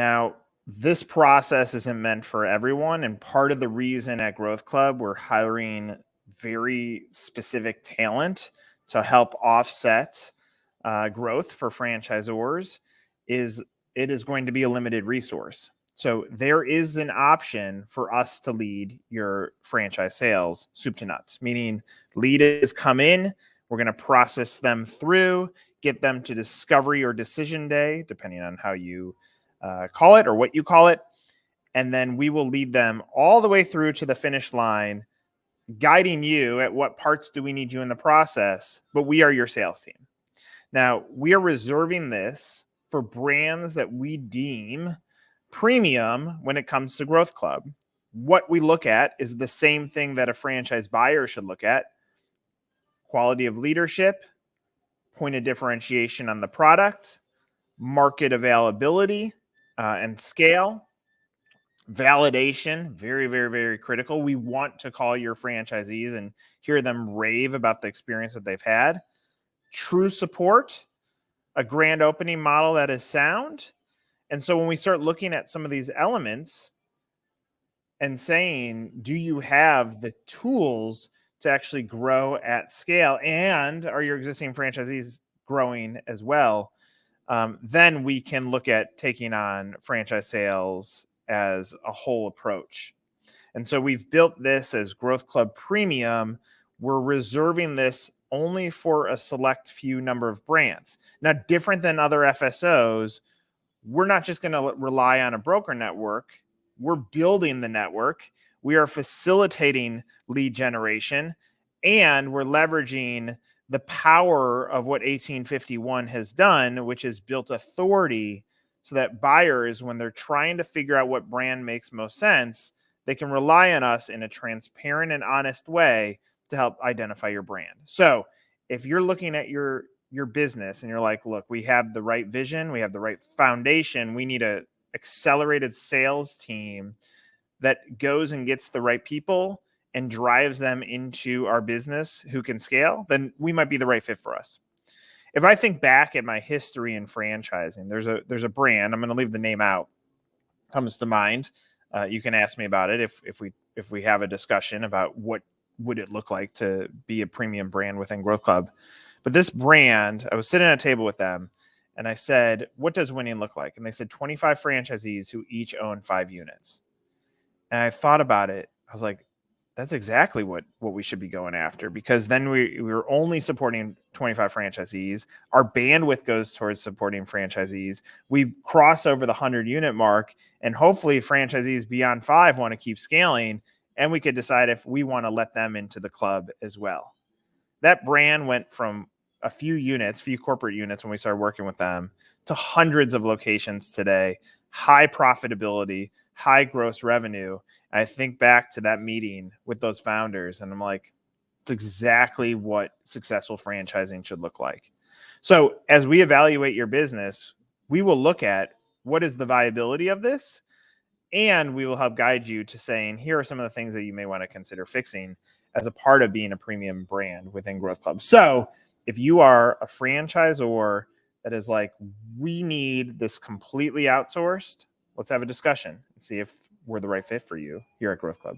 Now, this process isn't meant for everyone. And part of the reason at Growth Club, we're hiring very specific talent to help offset growth for franchisors is it is going to be a limited resource. So there is an option for us to lead your franchise sales soup to nuts, meaning leaders come in, we're going to process them through, get them to discovery or decision day, depending on how you call it or what you call it. And then we will lead them all the way through to the finish line, guiding you at what parts do we need you in the process, but we are your sales team. Now, we are reserving this for brands that we deem premium when it comes to Growth Club. What we look at is the same thing that a franchise buyer should look at: quality of leadership, point of differentiation on the product, market availability and scale, validation, very, very, very critical. We want to call your franchisees and hear them rave about the experience that they've had. True support, a grand opening model that is sound. And so when we start looking at some of these elements and saying, do you have the tools to actually grow at scale, and are your existing franchisees growing as well? Then we can look at taking on franchise sales as a whole approach. And so we've built this as Growth Club Premium. We're reserving this only for a select few number of brands. Now, different than other FSOs, we're not just going to rely on a broker network. We're building the network. We are facilitating lead generation, and we're leveraging the power of what 1851 has done, which is built authority so that buyers, when they're trying to figure out what brand makes most sense, they can rely on us in a transparent and honest way to help identify your brand. So if you're looking at your business and you're like, look, we have the right vision, we have the right foundation, we need a accelerated sales team that goes and gets the right people and drives them into our business who can scale, then we might be the right fit for us. If I think back at my history in franchising, there's a brand, I'm going to leave the name out, comes to mind. You can ask me about it if we have a discussion about what would it look like to be a premium brand within Growth Club. But this brand, I was sitting at a table with them and I said, what does winning look like? And they said 25 franchisees who each own 5 units. And I thought about it. I was like, that's exactly what we should be going after, because then we're only supporting 25 franchisees. Our bandwidth goes towards supporting franchisees. We cross over the 100 unit mark, and hopefully franchisees beyond 5 want to keep scaling, and we could decide if we want to let them into the club as well. That brand went from a few corporate units when we started working with them, to hundreds of locations today, high profitability, high gross revenue. I think back to that meeting with those founders, and I'm like, it's exactly what successful franchising should look like. So as we evaluate your business, we will look at what is the viability of this, and we will help guide you to saying, here are some of the things that you may want to consider fixing as a part of being a premium brand within Growth Club. So if you are a franchisor that is like, we need this completely outsourced, let's have a discussion and see if we're the right fit for you here at Growth Club.